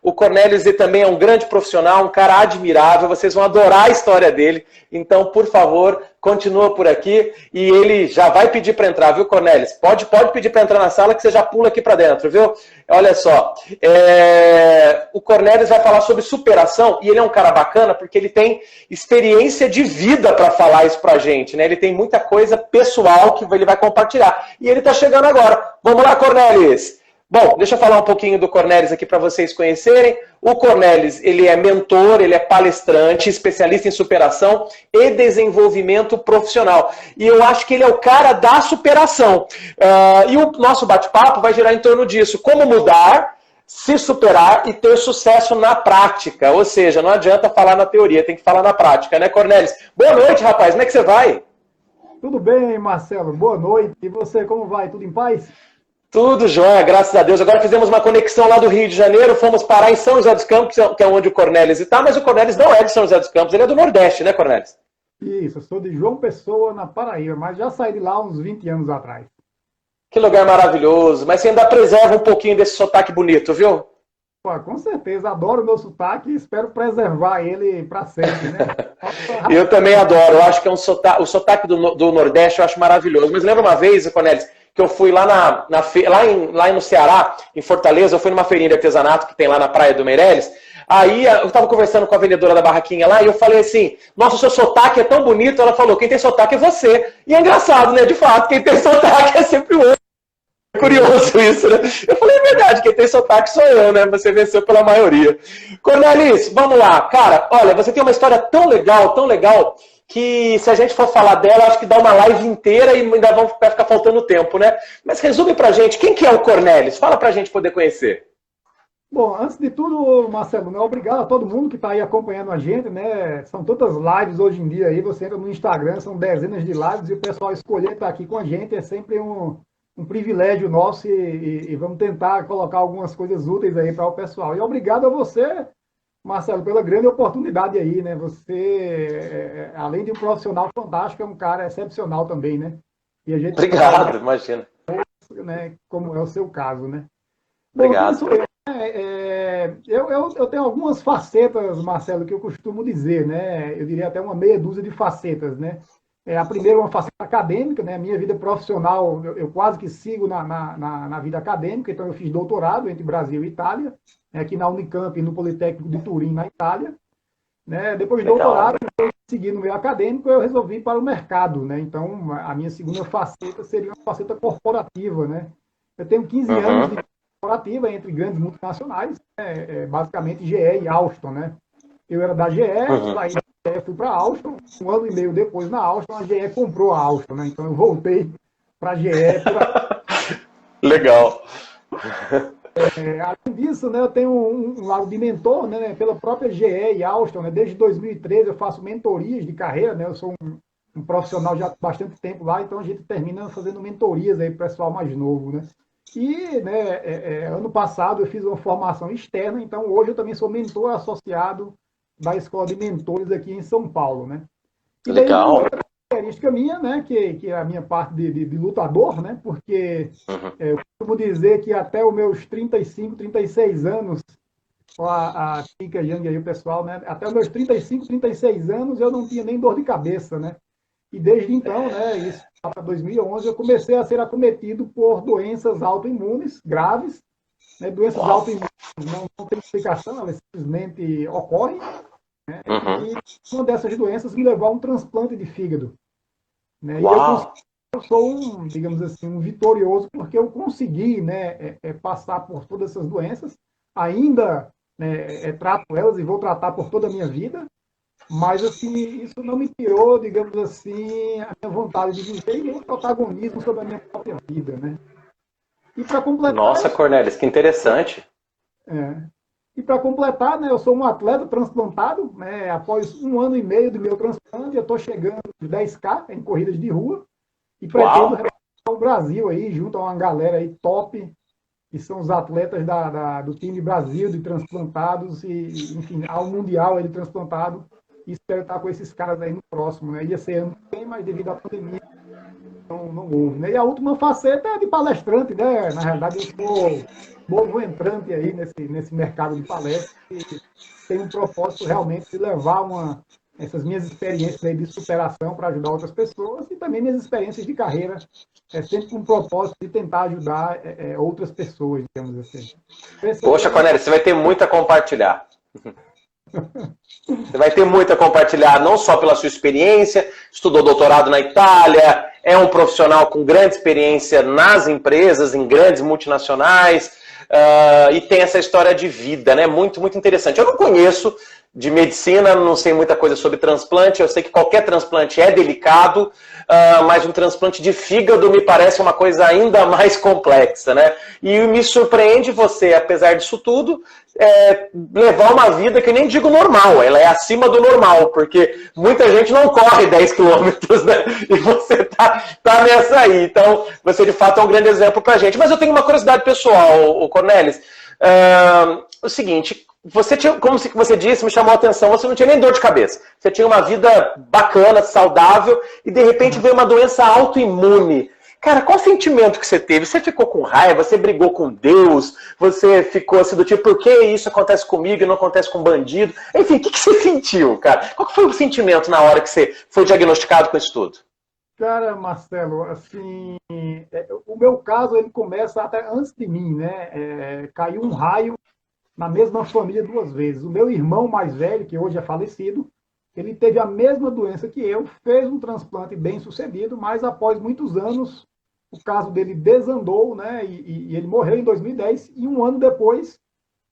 O Cornelius também é um grande profissional, um cara admirável, vocês vão adorar a história dele. Então, por favor, continua por aqui. E ele já vai pedir para entrar, viu, Cornelius? Pode pedir para entrar na sala que você já pula aqui para dentro, viu? Olha só, o Cornelius vai falar sobre superação e ele é um cara bacana porque ele tem experiência de vida para falar isso pra gente, né? Ele tem muita coisa pessoal que ele vai compartilhar. E ele está chegando agora. Vamos lá, Cornelius! Bom, deixa eu falar um pouquinho do Cornelius aqui para vocês conhecerem. O Cornelius, ele é mentor, ele é palestrante, especialista em superação e desenvolvimento profissional. E eu acho que ele é o cara da superação. E o nosso bate-papo vai girar em torno disso. Como mudar, se superar e ter sucesso na prática. Ou seja, não adianta falar na teoria, tem que falar na prática, né, Cornelius? Boa noite, rapaz. Como é que você vai? Tudo bem, Marcelo? Boa noite. E você, como vai? Tudo em paz? Tudo jóia, graças a Deus. Agora fizemos uma conexão lá do Rio de Janeiro, fomos parar em São José dos Campos, que é onde o Cornelius está, mas o Cornelius não é de São José dos Campos, ele é do Nordeste, né, Cornelius? Isso, eu sou de João Pessoa, na Paraíba, mas já saí de lá uns 20 anos atrás. Que lugar maravilhoso, mas você ainda preserva um pouquinho desse sotaque bonito, viu? Pô, com certeza, adoro o meu sotaque e espero preservar ele para sempre, né? Eu também adoro, eu acho que é o sotaque do Nordeste eu acho maravilhoso. Mas lembra uma vez, Cornelius, que eu fui lá no Ceará, em Fortaleza, eu fui numa feirinha de artesanato que tem lá na Praia do Meireles. Aí eu estava conversando com a vendedora da barraquinha lá e eu falei assim, nossa, o seu sotaque é tão bonito. Ela falou, quem tem sotaque é você. E é engraçado, né? De fato, quem tem sotaque é sempre o outro. É curioso isso, né? Eu falei, é verdade, quem tem sotaque sou eu, né? Você venceu pela maioria. Cornelius, vamos lá. Cara, olha, você tem uma história tão legal, que se a gente for falar dela, acho que dá uma live inteira e ainda vai ficar faltando tempo, né? Mas resume pra gente, quem que é o Cornelius? Fala pra gente poder conhecer. Bom, antes de tudo, Marcelo, né, obrigado a todo mundo que está aí acompanhando a gente, né? São tantas lives hoje em dia aí, você entra no Instagram, são dezenas de lives e o pessoal escolher estar aqui com a gente é sempre um privilégio nosso e vamos tentar colocar algumas coisas úteis aí para o pessoal. E obrigado a você, Marcelo, pela grande oportunidade aí, né? Você, além de um profissional fantástico, é um cara excepcional também, né? E a gente Obrigado, imagina. Né, como é o seu caso, né? Obrigado. Bom, eu tenho algumas facetas, Marcelo, que eu costumo dizer, né? Eu diria até uma meia dúzia de facetas, né? A primeira é uma faceta acadêmica, né? A minha vida profissional, eu quase que sigo na vida acadêmica, então eu fiz doutorado entre Brasil e Itália, aqui na Unicamp e no Politécnico de Turim, na Itália. Né? Depois do doutorado, seguir no meio acadêmico, eu resolvi ir para o mercado, né? Então, a minha segunda faceta seria uma faceta corporativa, né? Eu tenho 15 anos de corporativa entre grandes multinacionais, né? Basicamente GE e Alstom, né? Eu era da GE, saí da GE, fui para a Alstom, um ano e meio depois na Alstom, a GE comprou a Alstom, né? Então eu voltei para a GE. Legal. Além disso, né, eu tenho um lado de mentor, né, pela própria GE e Alstom, né? Desde 2013 eu faço mentorias de carreira, né? Eu sou um profissional já há bastante tempo lá, então a gente termina fazendo mentorias aí para o pessoal mais novo, né? E, né, ano passado eu fiz uma formação externa, então hoje eu também sou mentor associado da Escola de Mentores aqui em São Paulo, né? E daí, legal. Outra característica minha, né, que é a minha parte de lutador, né? Porque eu costumo dizer que até os meus 35, 36 anos, a Tica Yang aí, o pessoal, né? Até os meus 35, 36 anos eu não tinha nem dor de cabeça, né? E desde então, né, isso para 2011, eu comecei a ser acometido por doenças autoimunes graves, né? Doenças autoimunes não tem explicação, elas simplesmente ocorrem, né? E uma dessas doenças me levou a um transplante de fígado, né? E eu sou digamos assim, um vitorioso porque eu consegui, né, passar por todas essas doenças, ainda, né, trato elas e vou tratar por toda a minha vida. Mas, assim, isso não me tirou, digamos assim, a minha vontade de viver e o protagonismo sobre a minha própria vida, né? E para completar... Nossa, Cornelius, que interessante. E para completar, né, eu sou um atleta transplantado, né? Após um ano e meio do meu transplante, eu estou chegando aos 10K em corridas de rua e pretendo representar o Brasil aí, junto a uma galera aí top, que são os atletas do time Brasil de transplantados e, enfim, ao Mundial ele transplantado. E espero estar com esses caras aí no próximo, né? Ia ser ano que vem, mas devido à pandemia não houve, né? E a última faceta é de palestrante, né? Na realidade, eu sou novo entrante aí nesse mercado de palestras, que tem um propósito realmente de levar essas minhas experiências aí de superação para ajudar outras pessoas e também minhas experiências de carreira, sempre com o propósito de tentar ajudar outras pessoas, digamos assim. Poxa, Cornélio, você vai ter muito a compartilhar. Você vai ter muito a compartilhar, não só pela sua experiência, estudou doutorado na Itália, é um profissional com grande experiência nas empresas, em grandes multinacionais, e tem essa história de vida, né? Muito, muito interessante. Eu não conheço de medicina, não sei muita coisa sobre transplante, eu sei que qualquer transplante é delicado, mas um transplante de fígado me parece uma coisa ainda mais complexa, né? E me surpreende você, apesar disso tudo, levar uma vida que eu nem digo normal, ela é acima do normal, porque muita gente não corre 10 quilômetros, né? E você tá nessa aí. Então, você de fato é um grande exemplo pra gente. Mas eu tenho uma curiosidade pessoal, Cornelis. O seguinte, você tinha, como você disse, me chamou a atenção, você não tinha nem dor de cabeça. Você tinha uma vida bacana, saudável, e de repente veio uma doença autoimune. Cara, qual o sentimento que você teve? Você ficou com raiva? Você brigou com Deus? Você ficou assim do tipo, por que isso acontece comigo e não acontece com bandido? Enfim, o que você sentiu, cara? Qual foi o sentimento na hora que você foi diagnosticado com isso tudo? Cara, Marcelo, assim, o meu caso, ele começa até antes de mim, né? Caiu um raio na mesma família 2 vezes. O meu irmão mais velho, que hoje é falecido, ele teve a mesma doença que eu, fez um transplante bem sucedido, mas após muitos anos, o caso dele desandou, né? E ele morreu em 2010, e um ano depois,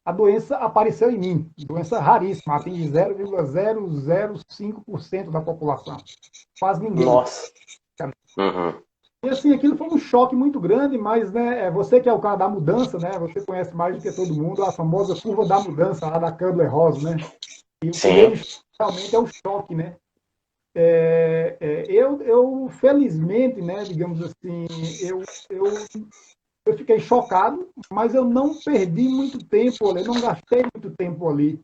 a doença apareceu em mim. Doença raríssima, atinge 0,005% da população. Quase ninguém. Nossa. Uhum. E assim, aquilo foi um choque muito grande, mas né, você que é o cara da mudança, né? Você conhece mais do que todo mundo a famosa curva da mudança, lá da Kubler-Ross, né? E o primeiro realmente é o choque, né? Eu felizmente, né, digamos assim, eu fiquei chocado, mas eu não perdi muito tempo ali, não gastei muito tempo ali,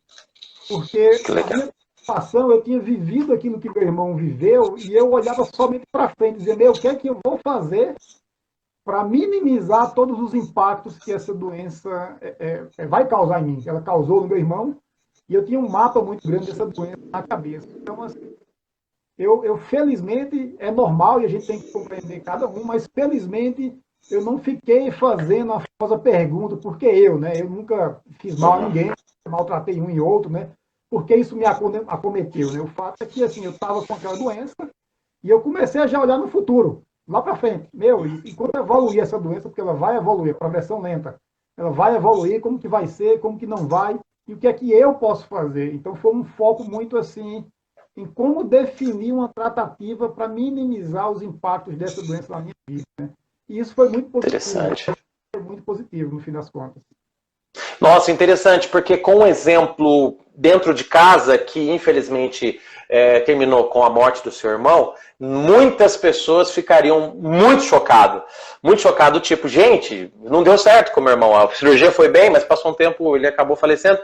porque na minha situação eu tinha vivido aquilo que meu irmão viveu e eu olhava somente para frente, dizendo, o que é que eu vou fazer para minimizar todos os impactos que essa doença vai causar em mim. Ela causou no meu irmão e eu tinha um mapa muito grande dessa doença na cabeça. Então, assim, eu felizmente, é normal e a gente tem que compreender cada um, mas felizmente eu não fiquei fazendo a famosa pergunta, por que eu, né? Eu nunca fiz mal a ninguém, maltratei um e outro, né? Porque isso me acometeu, né? O fato é que, assim, eu estava com aquela doença e eu comecei a já olhar no futuro, lá para frente. E quando evoluir essa doença, porque ela vai evoluir, progressão lenta, ela vai evoluir, como que vai ser, como que não vai, e o que é que eu posso fazer. Então, foi um foco muito, assim, em como definir uma tratativa para minimizar os impactos dessa doença na minha vida, né? E isso foi muito positivo. Interessante. Foi muito positivo, no fim das contas. Nossa, interessante, porque com um exemplo dentro de casa, que infelizmente terminou com a morte do seu irmão, muitas pessoas ficariam muito chocadas. Muito chocado, tipo, gente, não deu certo com o meu irmão. A cirurgia foi bem, mas passou um tempo, ele acabou falecendo.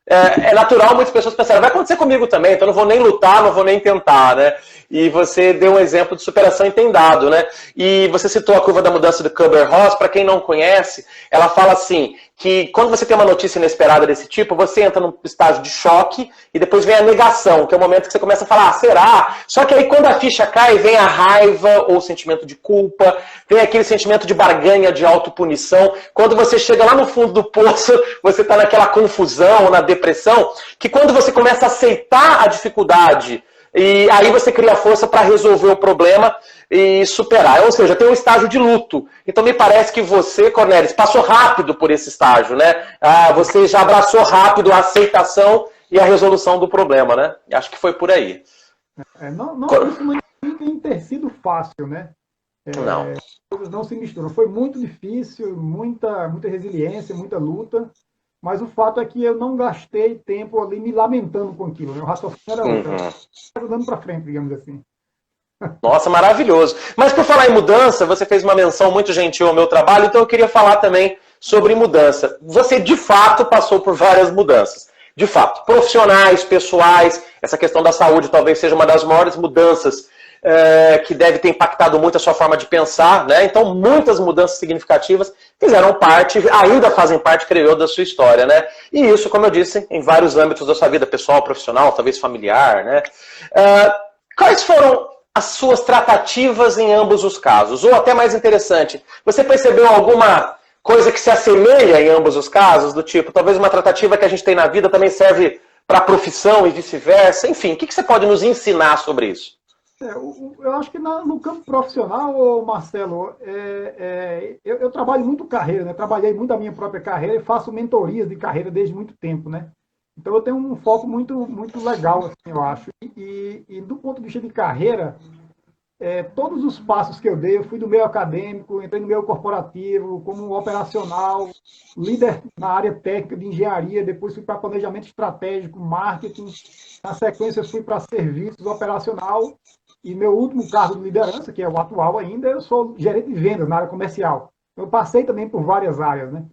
É natural muitas pessoas pensarem, vai acontecer comigo também, então não vou nem lutar, não vou nem tentar, né? E você deu um exemplo de superação e tem dado, né? E você citou a curva da mudança do Kubler-Ross, para quem não conhece, ela fala assim, que quando você tem uma notícia inesperada desse tipo, você entra num estágio de choque e depois vem a negação, que é o momento que você começa a falar, será? Só que aí quando a ficha cai, vem a raiva ou o sentimento de culpa, vem aquele sentimento de barganha, de autopunição. Quando você chega lá no fundo do poço, você está naquela confusão, na depressão, que quando você começa a aceitar a dificuldade, e aí você cria força para resolver o problema e superar. Ou seja, tem um estágio de luto. Então me parece que você, Cornelis, passou rápido por esse estágio, né? Você já abraçou rápido a aceitação e a resolução do problema, né? Acho que foi por aí. Isso não tem ter sido fácil, né? Não. As coisas não se misturam. Foi muito difícil, muita resiliência, muita luta. Mas o fato é que eu não gastei tempo ali me lamentando com aquilo. Né? O raciocínio era andando para frente, digamos assim. Nossa, maravilhoso. Mas por falar em mudança, você fez uma menção muito gentil ao meu trabalho, então eu queria falar também sobre mudança. Você, de fato, passou por várias mudanças. De fato, profissionais, pessoais, essa questão da saúde talvez seja uma das maiores mudanças que deve ter impactado muito a sua forma de pensar, né? Então, muitas mudanças significativas fizeram parte, ainda fazem parte, creio eu, da sua história, né? E isso, como eu disse, em vários âmbitos da sua vida pessoal, profissional, talvez familiar, né? Quais foram as suas tratativas em ambos os casos? Ou até mais interessante, você percebeu alguma coisa que se assemelha em ambos os casos? Do tipo, talvez uma tratativa que a gente tem na vida também serve para a profissão e vice-versa? Enfim, o que você pode nos ensinar sobre isso? Eu acho que no campo profissional, Marcelo, eu trabalho muito carreira, né? Trabalhei muito a minha própria carreira e faço mentorias de carreira desde muito tempo, né? Então eu tenho um foco muito legal, assim, eu acho. E do ponto de vista de carreira, todos os passos que eu dei, eu fui do meio acadêmico, entrei no meio corporativo, como operacional, líder na área técnica de engenharia, depois fui para planejamento estratégico, marketing, na sequência fui para serviços operacional, e meu último cargo de liderança, que é o atual ainda, eu sou gerente de vendas na área comercial. Eu passei também por várias áreas, né?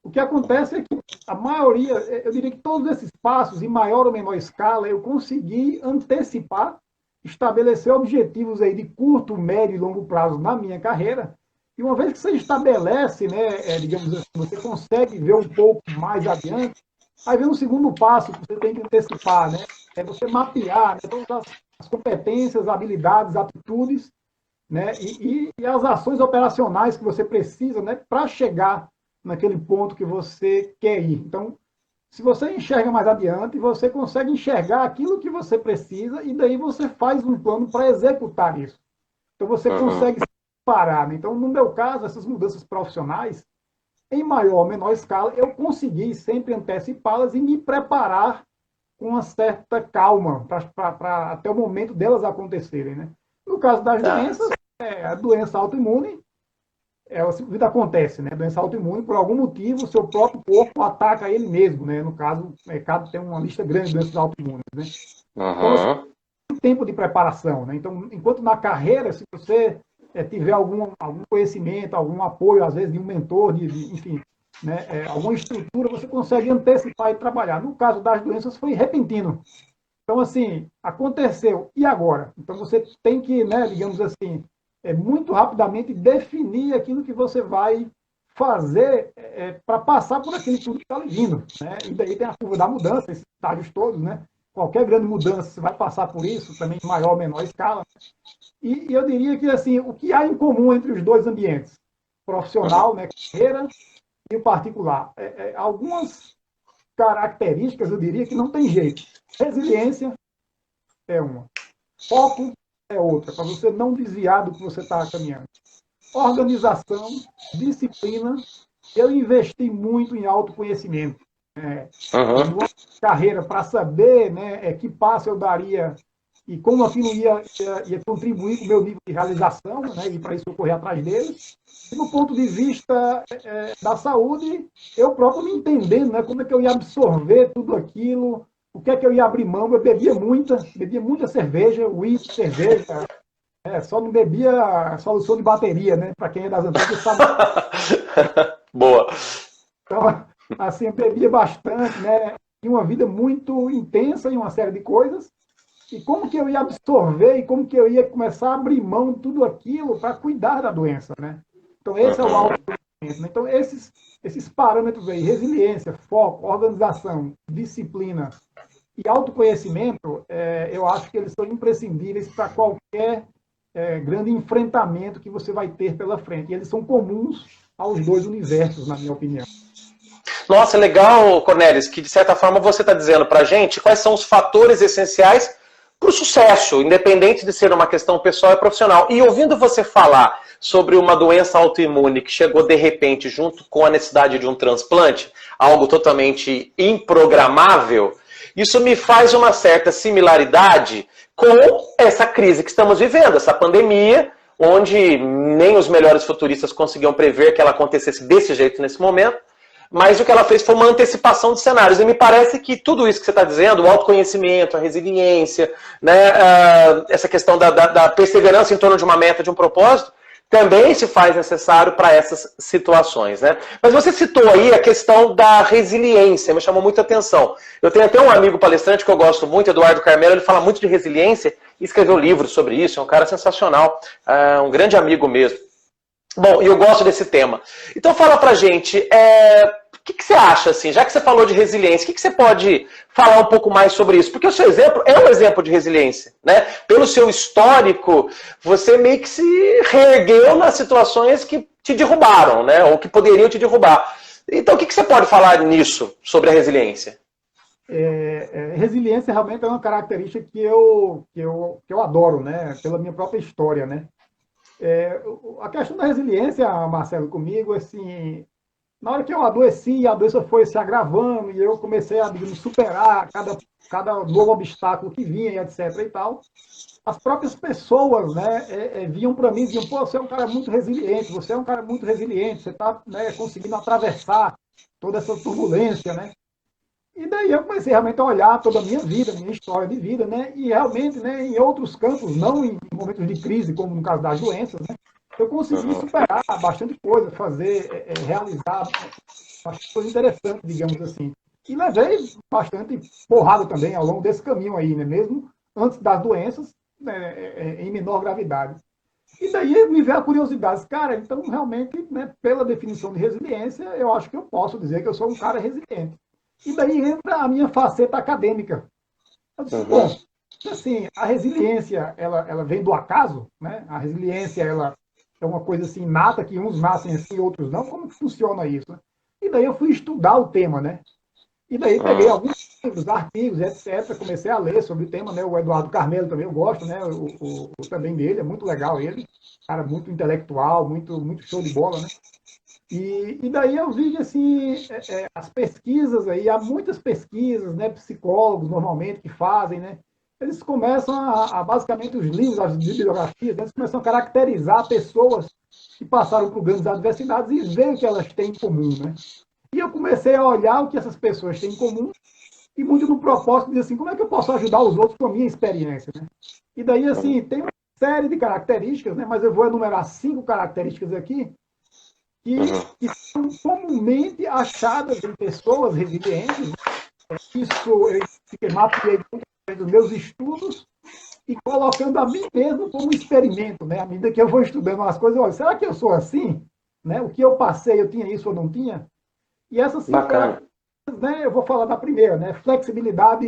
O que acontece é que a maioria, eu diria que todos esses passos, em maior ou menor escala, eu consegui antecipar, estabelecer objetivos aí de curto, médio e longo prazo na minha carreira. E uma vez que você estabelece, né, digamos assim, você consegue ver um pouco mais adiante, aí vem um segundo passo que você tem que antecipar, né? É você mapear, né, todas as competências, habilidades, atitudes, né, e as ações operacionais que você precisa, né, para chegar naquele ponto que você quer ir. Então, se você enxerga mais adiante, você consegue enxergar aquilo que você precisa e daí você faz um plano para executar isso. Então, você consegue se parar. Né? Então, no meu caso, essas mudanças profissionais, em maior ou menor escala, eu consegui sempre antecipá-las e me preparar com uma certa calma para até o momento delas acontecerem. Né? No caso das doenças, a doença autoimune, ela simplesmente acontece, né? Doença autoimune, por algum motivo, o seu próprio corpo ataca ele mesmo, né? No caso, o mercado tem uma lista grande de doenças autoimunes, né? Então, você tem tempo de preparação, né? Então, enquanto na carreira, se você tiver algum conhecimento, algum apoio, às vezes, de um mentor, enfim, né? Alguma estrutura, você consegue antecipar e trabalhar. No caso das doenças, foi repentino. Então, assim, aconteceu. E agora? Então, você tem que, né, digamos assim, muito rapidamente definir aquilo que você vai fazer para passar por aquele tudo que está vindo. Né? E daí tem a curva da mudança, esses estágios todos, né? Qualquer grande mudança, você vai passar por isso, também em maior ou menor escala. E eu diria que, assim, o que há em comum entre os dois ambientes, profissional, né, carreira, e o particular, algumas características, eu diria que não tem jeito. Resiliência é uma. Foco é outra, para você não desviar do que você está caminhando. Organização, disciplina. Eu investi muito em autoconhecimento. Uma carreira para saber, né, que passo eu daria e como aquilo ia contribuir com o meu nível de realização, né, e para isso eu correr atrás dele. E do ponto de vista da saúde, eu próprio me entendendo, né, como é que eu ia absorver tudo aquilo, o que é que eu ia abrir mão. Eu bebia muita cerveja, uísque, cerveja. Só não bebia solução de bateria, né? Para quem é das antigas sabe. Boa. Então, assim, eu bebia bastante, né? Tinha uma vida muito intensa em uma série de coisas. E como que eu ia absorver e como que eu ia começar a abrir mão de tudo aquilo para cuidar da doença, né? Então, esse é o autoconhecimento. Né? Então, esses parâmetros aí, resiliência, foco, organização, disciplina e autoconhecimento, eu acho que eles são imprescindíveis para qualquer grande enfrentamento que você vai ter pela frente. E eles são comuns aos dois universos, na minha opinião. Nossa, legal, Cornelis, que de certa forma você está dizendo para a gente quais são os fatores essenciais para o sucesso, independente de ser uma questão pessoal e profissional. E ouvindo você falar sobre uma doença autoimune que chegou de repente junto com a necessidade de um transplante, algo totalmente improgramável, isso me faz uma certa similaridade com essa crise que estamos vivendo, essa pandemia, onde nem os melhores futuristas conseguiam prever que ela acontecesse desse jeito nesse momento, mas o que ela fez foi uma antecipação de cenários. E me parece que tudo isso que você está dizendo, o autoconhecimento, a resiliência, né, essa questão da perseverança em torno de uma meta, de um propósito, também se faz necessário para essas situações, né? Mas você citou aí a questão da resiliência, me chamou muita atenção. Eu tenho até um amigo palestrante que eu gosto muito, Eduardo Carmelo, ele fala muito de resiliência e escreveu livros sobre isso, é um cara sensacional, um grande amigo mesmo. Bom, e eu gosto desse tema. Então fala pra gente, o que você acha, assim, já que você falou de resiliência, o que você pode falar um pouco mais sobre isso? Porque o seu exemplo é um exemplo de resiliência, né? Pelo seu histórico, você meio que se reergueu nas situações que te derrubaram, né? Ou que poderiam te derrubar. Então o que você pode falar nisso, sobre a resiliência? Resiliência realmente é uma característica que eu adoro, né? Pela minha própria história, né? A questão da resiliência, Marcelo, comigo, assim, na hora que eu adoeci, a doença foi se agravando e eu comecei a, digamos, superar cada novo obstáculo que vinha, e etc. e tal, as próprias pessoas, né, vinham para mim e diziam, pô, você é um cara muito resiliente, você é um cara muito resiliente, você está, né, conseguindo atravessar toda essa turbulência, né? E daí eu comecei realmente a olhar toda a minha vida, minha história de vida, né? E realmente, né, em outros campos, não em momentos de crise, como no caso das doenças, né? Eu consegui superar bastante coisa, fazer, realizar bastante coisa interessante, digamos assim. E levei bastante porrada também ao longo desse caminho aí, né? Mesmo antes das doenças, né, em menor gravidade. E daí me veio a curiosidade, cara, então realmente, né, pela definição de resiliência, eu acho que eu posso dizer que eu sou um cara resiliente. E daí entra a minha faceta acadêmica. Eu disse, bom, assim, a resiliência, ela vem do acaso, né? A resiliência, ela é uma coisa assim, inata, que uns nascem assim, outros não. Como que funciona isso, né? E daí eu fui estudar o tema, né? E daí peguei alguns livros, artigos, etc. Comecei a ler sobre o tema, né? O Eduardo Carmelo também eu gosto, né? Também dele, é muito legal ele. Cara muito intelectual, muito show de bola, né? E daí eu vi que, assim, as pesquisas aí, há muitas pesquisas, né, psicólogos normalmente que fazem, né, eles começam basicamente, os livros, as bibliografias, eles começam a caracterizar pessoas que passaram por grandes adversidades e ver o que elas têm em comum, né. E eu comecei a olhar o que essas pessoas têm em comum e muito no propósito de, assim, como é que eu posso ajudar os outros com a minha experiência, né. E daí, assim, tem uma série de características, né, mas eu vou enumerar 5 características aqui, que são comumente achadas em pessoas resilientes. Isso eu mapeei dos meus estudos e colocando a mim mesmo como um experimento, né? À medida que eu vou estudando as coisas, olha, será que eu sou assim? Né? O que eu passei, eu tinha isso ou não tinha? E essas 5 características, né, eu vou falar da primeira, né? Flexibilidade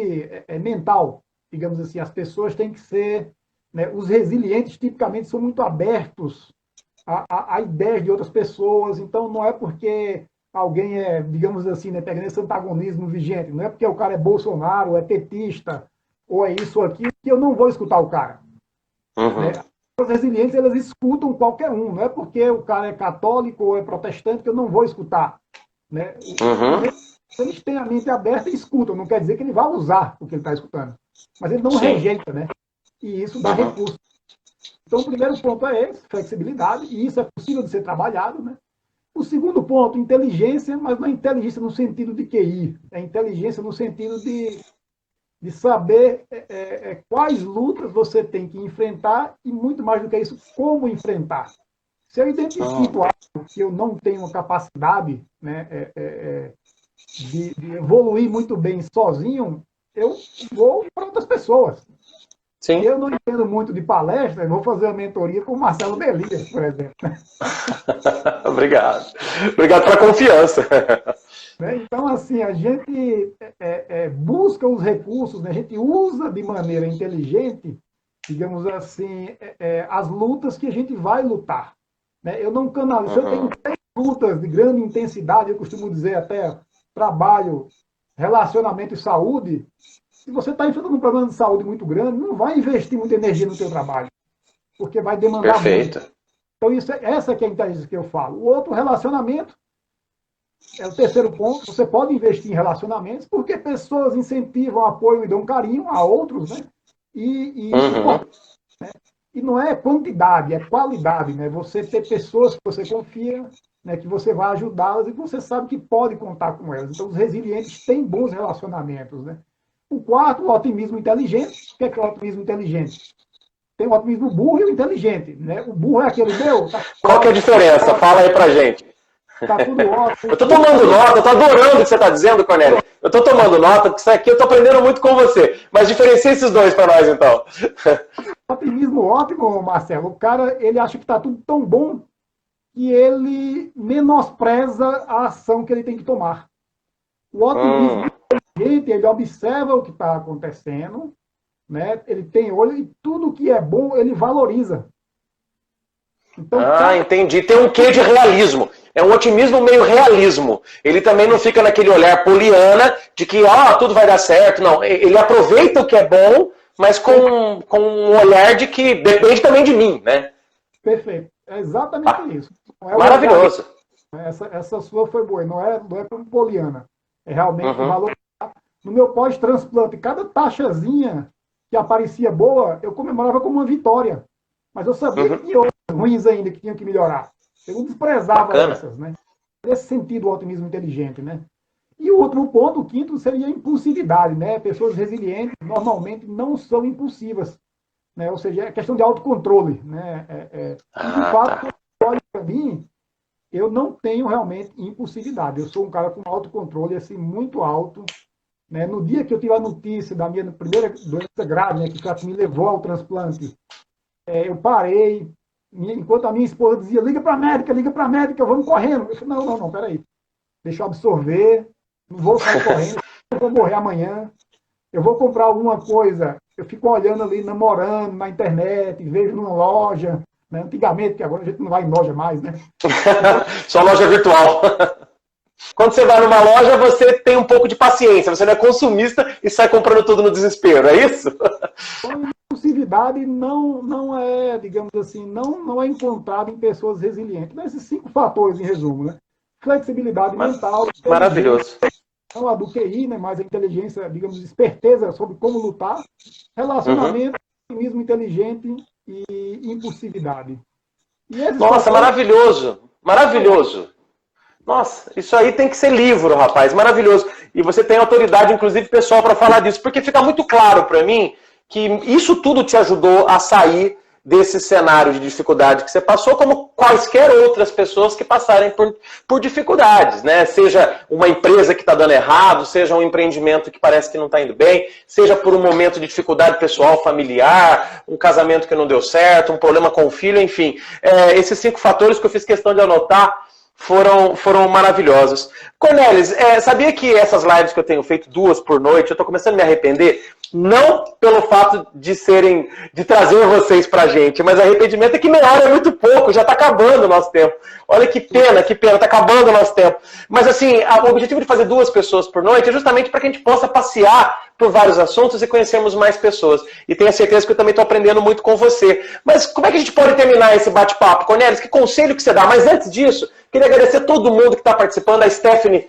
mental, digamos assim, as pessoas têm que ser, né, os resilientes tipicamente são muito abertos a ideias de outras pessoas. Então, não é porque alguém digamos assim, né, pegando esse antagonismo vigente, não é porque o cara é Bolsonaro, ou é petista, ou é isso ou aquilo, que eu não vou escutar o cara. Né? Os resilientes, elas escutam qualquer um, não é porque o cara é católico ou é protestante que eu não vou escutar. Né? Eles têm a mente aberta e escutam, não quer dizer que ele vai usar o que ele está escutando, mas ele não rejeita, né? E isso dá recurso. Então, o primeiro ponto é esse, flexibilidade, e isso é possível de ser trabalhado, né? O segundo ponto, inteligência, mas não é inteligência no sentido de QI, é inteligência no sentido de saber quais lutas você tem que enfrentar e, muito mais do que isso, como enfrentar. Se eu identifico algo que eu não tenho capacidade, né, de evoluir muito bem sozinho, eu vou para outras pessoas. Sim. Eu não entendo muito de palestra, eu vou fazer uma mentoria com o Marcelo Melias, por exemplo. Obrigado. Obrigado pela confiança. Então, assim, a gente busca os recursos, né? A gente usa de maneira inteligente, digamos assim, as lutas que a gente vai lutar. Né? Eu não canalizo, eu tenho 3 lutas de grande intensidade, eu costumo dizer até trabalho, relacionamento e saúde. Se você está enfrentando um problema de saúde muito grande, não vai investir muita energia no seu trabalho, porque vai demandar muito. Então, essa que é a inteligência que eu falo. O outro, relacionamento, é o terceiro ponto. Você pode investir em relacionamentos, porque pessoas incentivam, apoiam e dão carinho a outros, né? E isso né? E não é quantidade, é qualidade, né? Você ter pessoas que você confia, né, que você vai ajudá-las e que você sabe que pode contar com elas. Então, os resilientes têm bons relacionamentos, né? O quarto, o otimismo inteligente. O que é o otimismo inteligente? tem o otimismo burro e o inteligente, né? O burro é aquele meu. Qual que é a diferença? Fala aí pra gente. Tá tudo ótimo. Eu tô tomando nota, eu tô adorando o que você tá dizendo, Cornélio. Eu tô tomando nota, porque isso aqui eu tô aprendendo muito com você. Mas diferencia esses dois pra nós, então. Otimismo ótimo, Marcelo. O cara, ele acha que tá tudo tão bom que ele menospreza a ação que ele tem que tomar. O otimismo inteligente, ele observa o que está acontecendo, né? Ele tem olho e tudo que é bom ele valoriza. Então, entendi. Tem um quê de realismo. É um otimismo meio realismo. Ele também não fica naquele olhar poliana de que tudo vai dar certo. Não, ele aproveita o que é bom, mas com um olhar de que depende também de mim, né? Perfeito. É exatamente isso. Maravilhoso. Essa sua foi boa. Não é como poliana. É realmente valorizar. No meu pós-transplante, cada taxazinha que aparecia boa, eu comemorava como uma vitória. Mas eu sabia que tinha outras ruins ainda que tinham que melhorar. Eu não desprezava essas, né? Nesse sentido, o otimismo inteligente, né? E o último ponto, o quinto, seria a impulsividade, né? Pessoas resilientes normalmente não são impulsivas, né? Ou seja, é questão de autocontrole, né? De fato, olha para mim, eu não tenho realmente impulsividade. Eu sou um cara com autocontrole assim muito alto, né? No dia que eu tive a notícia da minha primeira doença grave, né, que me levou ao transplante, eu parei, enquanto a minha esposa dizia, liga para a médica, vamos correndo. Eu falei, não, peraí, deixa eu absorver, não vou sair correndo, eu vou morrer amanhã, eu vou comprar alguma coisa, eu fico olhando ali, namorando na internet, vejo numa loja, né? Antigamente, que agora a gente não vai em loja mais, né? Só loja virtual. Quando você vai numa loja, você tem um pouco de paciência, você não é consumista e sai comprando tudo no desespero, é isso? Então, impulsividade não é, digamos assim, não é encontrada em pessoas resilientes. Nesses 5 fatores, em resumo, né? Flexibilidade mental. Maravilhoso. Não a do QI, né? Mas a inteligência, digamos, esperteza sobre como lutar. Relacionamento, otimismo inteligente e impulsividade. Nossa, maravilhoso. Maravilhoso. Nossa, isso aí tem que ser livro, rapaz. Maravilhoso. E você tem autoridade, inclusive, pessoal, para falar disso. Porque fica muito claro para mim que isso tudo te ajudou a sair desse cenário de dificuldade que você passou, como quaisquer outras pessoas que passarem por dificuldades, né? Seja uma empresa que está dando errado, seja um empreendimento que parece que não está indo bem, seja por um momento de dificuldade pessoal, familiar, um casamento que não deu certo, um problema com o filho, enfim. Esses 5 fatores que eu fiz questão de anotar foram maravilhosos. Cornelis, sabia que essas lives que eu tenho feito 2 por noite, eu estou começando a me arrepender, não pelo fato de trazer vocês pra gente, mas arrependimento é que meia hora é muito pouco, já está acabando o nosso tempo. Olha que pena, está acabando o nosso tempo. Mas assim, o objetivo de fazer 2 pessoas por noite é justamente para que a gente possa passear por vários assuntos e conhecermos mais pessoas. E tenho certeza que eu também estou aprendendo muito com você. Mas como é que a gente pode terminar esse bate-papo, Cornelis? Que conselho que você dá? Mas antes disso, queria agradecer a todo mundo que está participando. A Stephanie,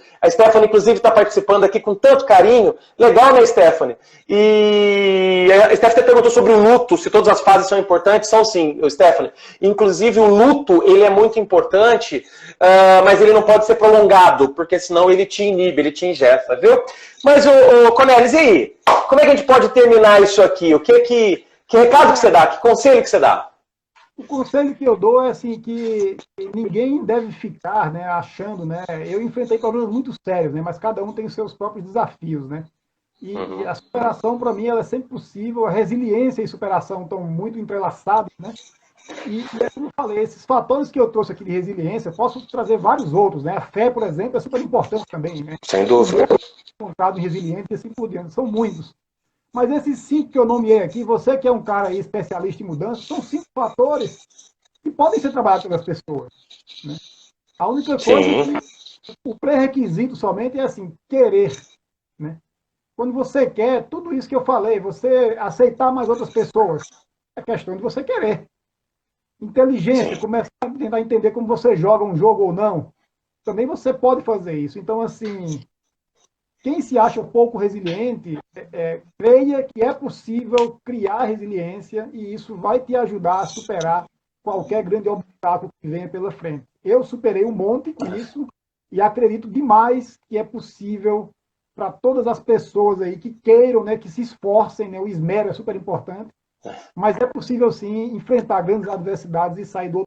inclusive, está participando aqui com tanto carinho. Legal, né, Stephanie? E a Stephanie perguntou sobre o luto, se todas as fases são importantes. São sim, Stephanie. Inclusive, o luto, ele é muito importante, mas ele não pode ser prolongado, porque senão ele te inibe, ele te ingessa, viu? Mas, Cornelis, e aí? Como é que a gente pode terminar isso aqui? Que recado que você dá? Que conselho que você dá? O conselho que eu dou é assim, que ninguém deve ficar, né, achando, né, eu enfrentei problemas muito sérios, né, mas cada um tem os seus próprios desafios, né, e a superação, para mim, ela é sempre possível, a resiliência e superação estão muito entrelaçadas, né, e como eu falei, esses fatores que eu trouxe aqui de resiliência, posso trazer vários outros, né, a fé, por exemplo, é super importante também, né. Sem dúvida. Encontrado em resiliência e assim por diante, são muitos. Mas esses 5 que eu nomeei aqui, você que é um cara aí especialista em mudança, são 5 fatores que podem ser trabalhados pelas pessoas. Né? A única coisa é que o pré-requisito somente é assim, querer. Né? Quando você quer, tudo isso que eu falei, você aceitar mais outras pessoas, é questão de você querer. Inteligência, começar a tentar entender como você joga um jogo ou não. Também você pode fazer isso. Então, assim, quem se acha pouco resiliente, creia que é possível criar resiliência e isso vai te ajudar a superar qualquer grande obstáculo que venha pela frente. Eu superei um monte com isso e acredito demais que é possível para todas as pessoas aí que queiram, né, que se esforcem, né, o esmero é super importante, mas é possível sim enfrentar grandes adversidades e sair do